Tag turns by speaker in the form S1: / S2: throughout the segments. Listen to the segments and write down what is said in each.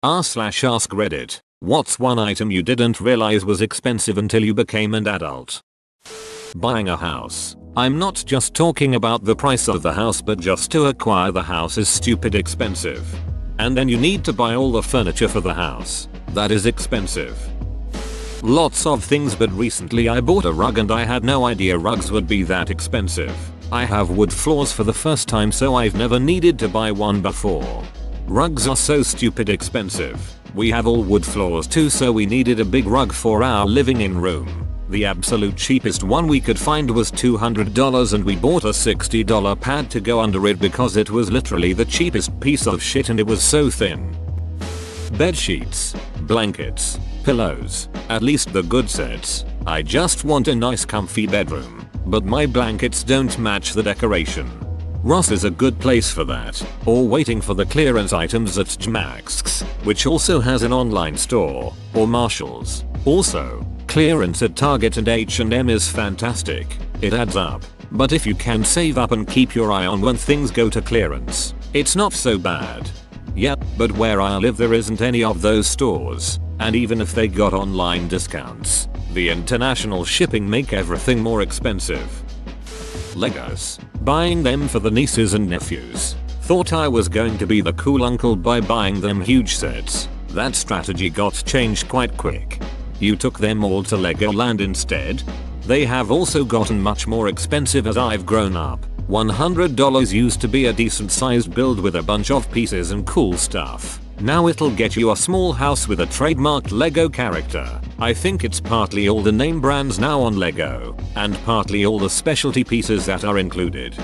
S1: r/AskReddit. What's one item you didn't realize was expensive until you became an adult? Buying a house. I'm not just talking about the price of the house, but just to acquire the house is stupid expensive. And then you need to buy all the furniture for the house. That is expensive. Lots of things, but recently I bought a rug and I had no idea rugs would be that expensive. I have wood floors for the first time, so I've never needed to buy one before. Rugs are so stupid expensive. We have all wood floors too, so we needed a big rug for our living room. The absolute cheapest one we could find was $200 and we bought a $60 pad to go under it because it was literally the cheapest piece of shit and it was so thin. Bed sheets, blankets, pillows, at least the good sets. I just want a nice comfy bedroom, but my blankets don't match the decoration. Ross is a good place for that, or waiting for the clearance items at Maxx, which also has an online store, or Marshalls. Also, clearance at Target and H&M is fantastic. It adds up. But if you can save up and keep your eye on when things go to clearance, it's not so bad. Yep, but where I live there isn't any of those stores, and even if they got online discounts, the international shipping make everything more expensive. Legos. Buying them for the nieces and nephews. Thought I was going to be the cool uncle by buying them huge sets. That strategy got changed quite quick. You took them all to Legoland instead? They have also gotten much more expensive as I've grown up. $100 used to be a decent sized build with a bunch of pieces and cool stuff. Now it'll get you a small house with a trademarked Lego character. I think it's partly all the name brands now on Lego, and partly all the specialty pieces that are included.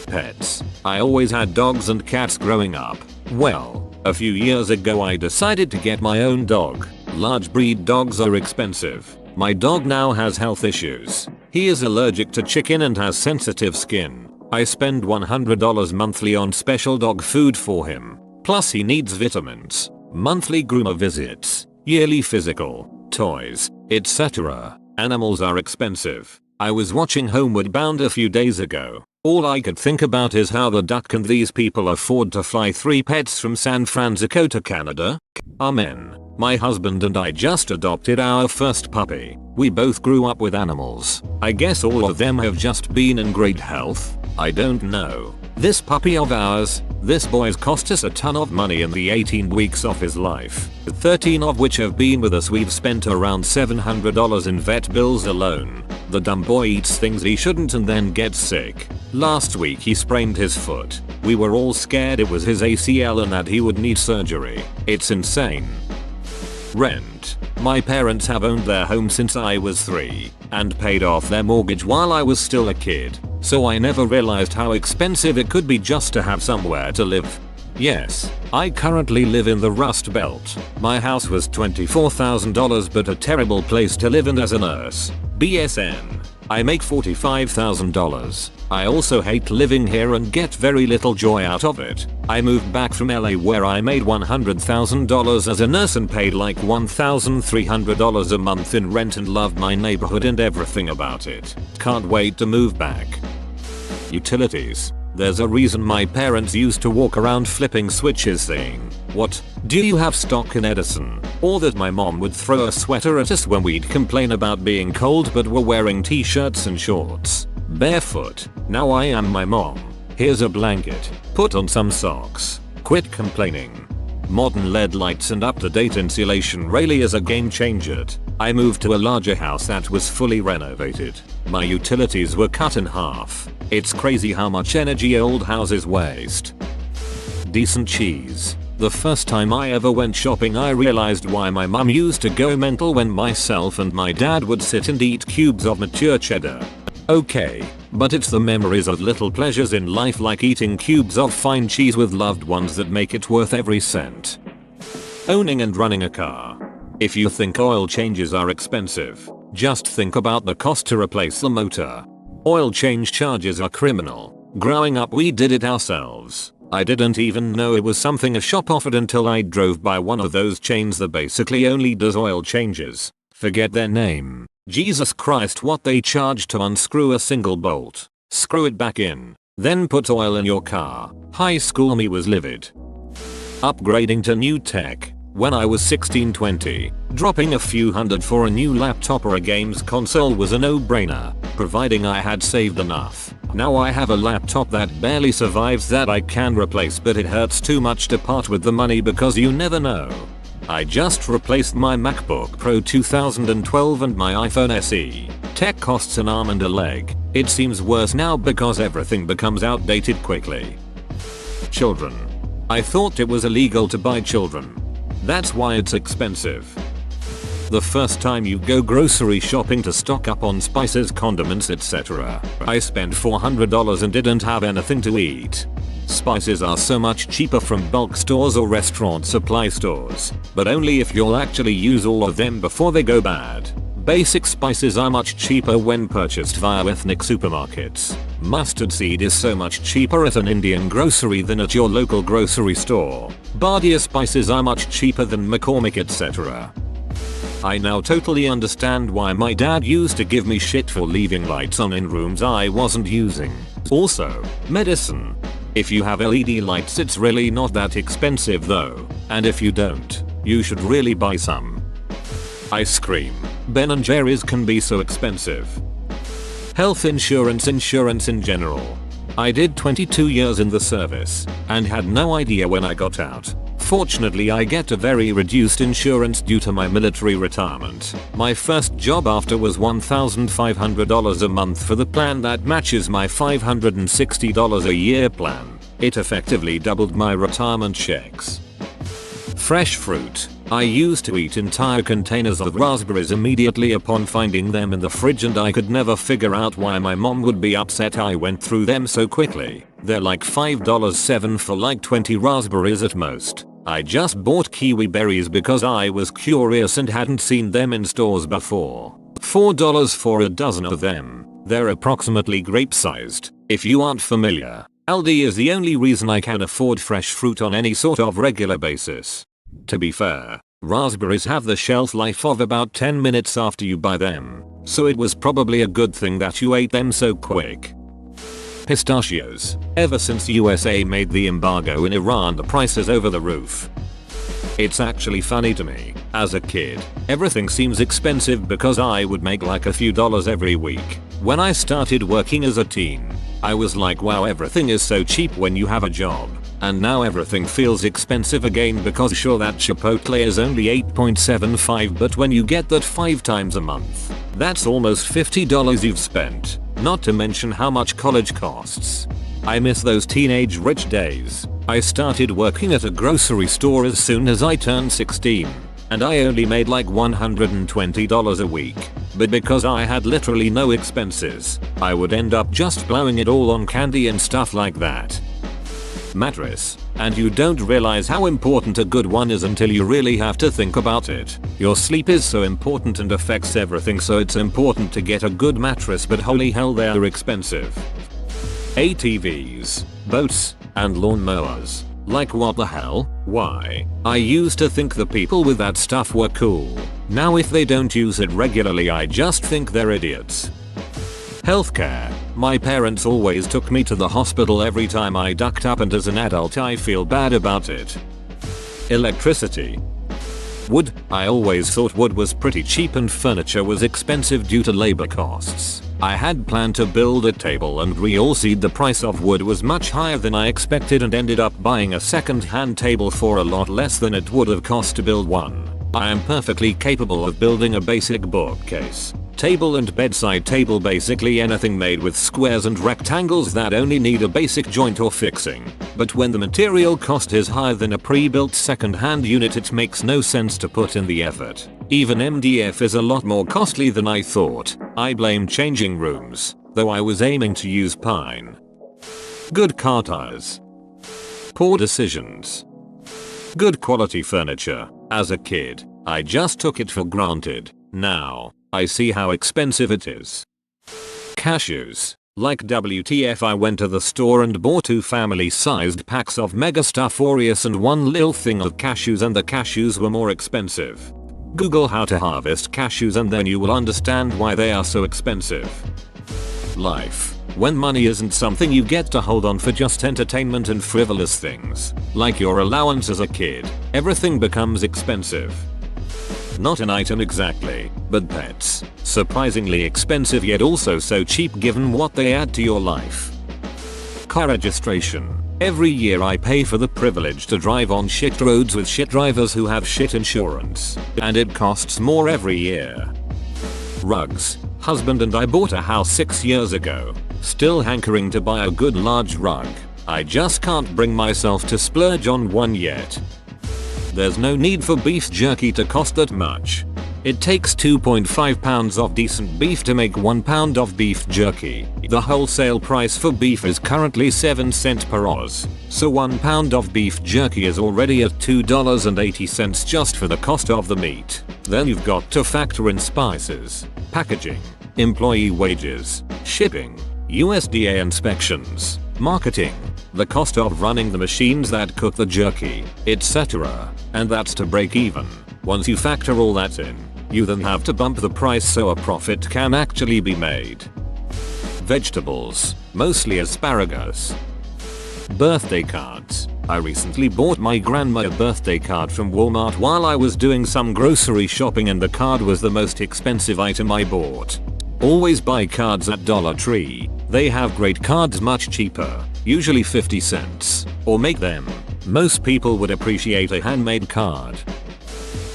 S1: Pets. I always had dogs and cats growing up. Well, a few years ago I decided to get my own dog. Large breed dogs are expensive. My dog now has health issues. He is allergic to chicken and has sensitive skin. I spend $100 monthly on special dog food for him. Plus he needs vitamins, monthly groomer visits, yearly physical, toys, etc. Animals are expensive. I was watching Homeward Bound a few days ago. All I could think about is how the duck can these people afford to fly 3 pets from San Francisco to Canada? Amen. My husband and I just adopted our first puppy. We both grew up with animals. I guess all of them have just been in great health. I don't know. This puppy of ours, this boy's cost us a ton of money in the 18 weeks of his life. 13 of which have been with us. We've spent around $700 in vet bills alone. The dumb boy eats things he shouldn't and then gets sick. Last week he sprained his foot. We were all scared it was his ACL and that he would need surgery. It's insane. Rent. My parents have owned their home since I was 3 and paid off their mortgage while I was still a kid, so I never realized how expensive it could be just to have somewhere to live. Yes, I currently live in the Rust Belt. My house was $24,000 but a terrible place to live, and as a nurse, BSN, I make $45,000. I also hate living here and get very little joy out of it. I moved back from LA where I made $100,000 as a nurse and paid like $1,300 a month in rent and loved my neighborhood and everything about it. Can't wait to move back. Utilities. There's a reason my parents used to walk around flipping switches saying, "What, do you have stock in Edison?" Or that my mom would throw a sweater at us when we'd complain about being cold but were wearing t-shirts and shorts. Barefoot. Now I am my mom. Here's a blanket. Put on some socks. Quit complaining. Modern LED lights and up-to-date insulation really is a game changer. I moved to a larger house that was fully renovated. My utilities were cut in half. It's crazy how much energy old houses waste. Decent cheese. The first time I ever went shopping I realized why my mum used to go mental when myself and my dad would sit and eat cubes of mature cheddar. Okay, but it's the memories of little pleasures in life like eating cubes of fine cheese with loved ones that make it worth every cent. Owning and running a car. If you think oil changes are expensive, just think about the cost to replace the motor. Oil change charges are criminal. Growing up we did it ourselves. I didn't even know it was something a shop offered until I drove by one of those chains that basically only does oil changes. Forget their name. Jesus Christ, what they charge to unscrew a single bolt, screw it back in, then put oil in your car. High school me was livid. Upgrading to new tech. When I was 16-20, dropping a few hundred for a new laptop or a games console was a no-brainer, providing I had saved enough. Now I have a laptop that barely survives that I can replace, but it hurts too much to part with the money because you never know. I just replaced my MacBook Pro 2012 and my iPhone SE. Tech costs an arm and a leg. It seems worse now because everything becomes outdated quickly. Children. I thought it was illegal to buy children. That's why it's expensive. The first time you go grocery shopping to stock up on spices, condiments, etc. I spent $400 and didn't have anything to eat. Spices are so much cheaper from bulk stores or restaurant supply stores, but only if you'll actually use all of them before they go bad. Basic spices are much cheaper when purchased via ethnic supermarkets. Mustard seed is so much cheaper at an Indian grocery than at your local grocery store. Bardia spices are much cheaper than McCormick, etc. I now totally understand why my dad used to give me shit for leaving lights on in rooms I wasn't using. Also, medicine. If you have LED lights, it's really not that expensive though, and if you don't, you should really buy some. Ice cream. Ben & Jerry's can be so expensive. Health insurance in general. I did 22 years in the service and had no idea when I got out. Fortunately, I get a very reduced insurance due to my military retirement. My first job after was $1,500 a month for the plan that matches my $560 a year plan. It effectively doubled my retirement checks. Fresh fruit. I used to eat entire containers of raspberries immediately upon finding them in the fridge, and I could never figure out why my mom would be upset I went through them so quickly. They're like $5.07 for like 20 raspberries at most. I just bought kiwi berries because I was curious and hadn't seen them in stores before. $4 for a dozen of them. They're approximately grape-sized. If you aren't familiar, Aldi is the only reason I can afford fresh fruit on any sort of regular basis. To be fair, raspberries have the shelf life of about 10 minutes after you buy them, so it was probably a good thing that you ate them so quick. Pistachios. Ever since USA made the embargo in Iran, the price is over the roof. It's actually funny to me. As a kid, everything seems expensive because I would make like a few dollars every week. When I started working as a teen, I was like, wow, everything is so cheap when you have a job. And now everything feels expensive again because sure, that Chipotle is only $8.75, but when you get that 5 times a month, that's almost $50 you've spent. Not to mention how much college costs. I miss those teenage rich days. I started working at a grocery store as soon as I turned 16, and I only made like $120 a week. But because I had literally no expenses, I would end up just blowing it all on candy and stuff like that. Mattress. And you don't realize how important a good one is until you really have to think about it. Your sleep is so important and affects everything, so it's important to get a good mattress, but holy hell, they are expensive. ATVs, boats, and lawnmowers. Like what the hell? Why? I used to think the people with that stuff were cool. Now if they don't use it regularly, I just think they're idiots. Healthcare. My parents always took me to the hospital every time I ducked up, and as an adult I feel bad about it. Electricity. Wood. I always thought wood was pretty cheap and furniture was expensive due to labor costs. I had planned to build a table and re-all-seed. The price of wood was much higher than I expected and ended up buying a second-hand table for a lot less than it would have cost to build one. I am perfectly capable of building a basic bookcase, table and bedside table, basically anything made with squares and rectangles that only need a basic joint or fixing. But when the material cost is higher than a pre-built second-hand unit, it makes no sense to put in the effort. Even MDF is a lot more costly than I thought. I blame changing rooms, though I was aiming to use pine. Good car tires. Poor decisions. Good quality furniture. As a kid, I just took it for granted. Now, I see how expensive it is. Cashews. Like WTF, I went to the store and bought 2 family-sized packs of Mega Stuff Oreos and 1 little thing of cashews, and the cashews were more expensive. Google how to harvest cashews and then you will understand why they are so expensive. Life. When money isn't something you get to hold on for just entertainment and frivolous things, like your allowance as a kid, everything becomes expensive. Not an item exactly, but pets. Surprisingly expensive yet also so cheap given what they add to your life. Car registration. Every year I pay for the privilege to drive on shit roads with shit drivers who have shit insurance, and it costs more every year. Rugs. Husband and I bought a house 6 years ago. Still hankering to buy a good large rug. I just can't bring myself to splurge on one yet. There's no need for beef jerky to cost that much. It takes 2.5 pounds of decent beef to make 1 pound of beef jerky. The wholesale price for beef is currently 7 cents per oz, so 1 pound of beef jerky is already at $2.80 just for the cost of the meat. Then you've got to factor in spices, packaging, employee wages, shipping, USDA inspections, marketing, the cost of running the machines that cook the jerky, etc. And that's to break even. Once you factor all that in, you then have to bump the price so a profit can actually be made. Vegetables, mostly asparagus. Birthday cards. I recently bought my grandma a birthday card from Walmart while I was doing some grocery shopping, and the card was the most expensive item I bought. Always buy cards at Dollar Tree. They have great cards much cheaper, usually 50 cents, or make them. Most people would appreciate a handmade card.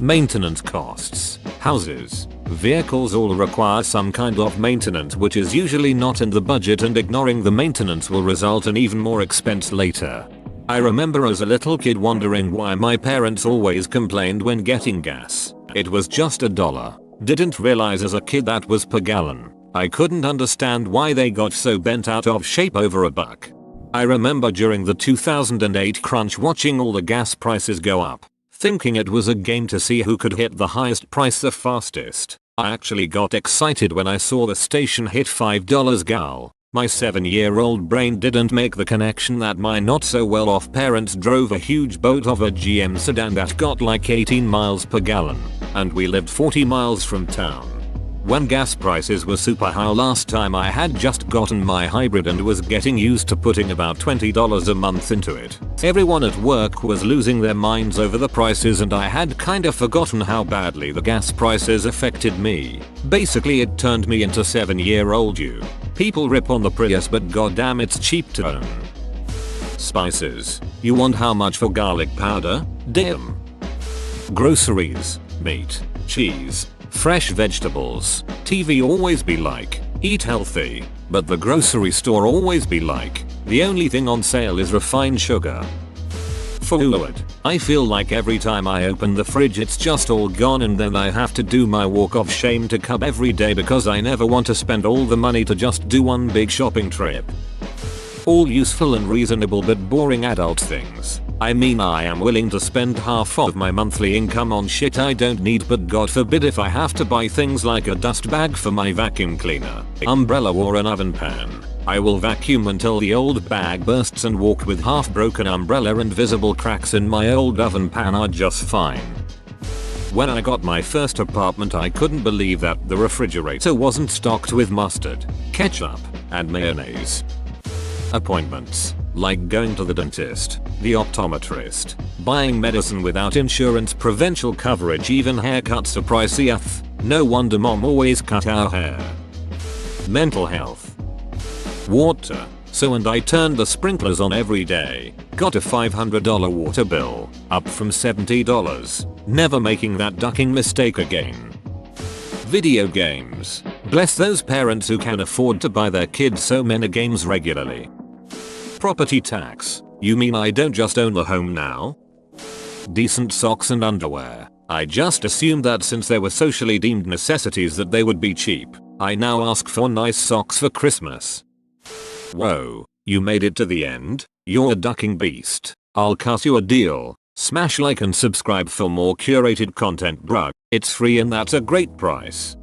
S1: Maintenance costs. Houses, vehicles all require some kind of maintenance, which is usually not in the budget, and ignoring the maintenance will result in even more expense later. I remember as a little kid wondering why my parents always complained when getting gas. It was just $1. Didn't realize as a kid that was per gallon. I couldn't understand why they got so bent out of shape over $1. I remember during the 2008 crunch watching all the gas prices go up, thinking it was a game to see who could hit the highest price the fastest. I actually got excited when I saw the station hit $5 gal. My 7-year-old brain didn't make the connection that my not so well off parents drove a huge boat of a GM sedan that got like 18 miles per gallon, and we lived 40 miles from town. When gas prices were super high last time, I had just gotten my hybrid and was getting used to putting about $20 a month into it. Everyone at work was losing their minds over the prices, and I had kinda forgotten how badly the gas prices affected me. Basically it turned me into 7-year-old you. People rip on the Prius, but goddamn it's cheap to own. Spices. You want how much for garlic powder? Damn. Groceries. Meat. Cheese. Fresh vegetables. TV always be like, eat healthy. But the grocery store always be like, the only thing on sale is refined sugar. Fluid. I feel like every time I open the fridge it's just all gone, and then I have to do my walk of shame to Cub every day because I never want to spend all the money to just do one big shopping trip. All useful and reasonable but boring adult things. I mean, I am willing to spend half of my monthly income on shit I don't need, but God forbid if I have to buy things like a dust bag for my vacuum cleaner, umbrella, or an oven pan. I will vacuum until the old bag bursts and walk with half broken umbrella and visible cracks in my old oven pan are just fine. When I got my first apartment I couldn't believe that the refrigerator wasn't stocked with mustard, ketchup, and mayonnaise. Appointments, like going to the dentist, the optometrist, buying medicine without insurance, provincial coverage, even haircuts are pricey. No wonder mom always cut our hair. Mental health. Water. So and I turned the sprinklers on every day. Got a $500 water bill, up from $70. Never making that ducking mistake again. Video games. Bless those parents who can afford to buy their kids so many games regularly. Property tax. You mean I don't just own the home now? Decent socks and underwear. I just assumed that since they were socially deemed necessities that they would be cheap. I now ask for nice socks for Christmas. Whoa, you made it to the end? You're a ducking beast. I'll cut you a deal. Smash like and subscribe for more curated content, bruh. It's free and that's a great price.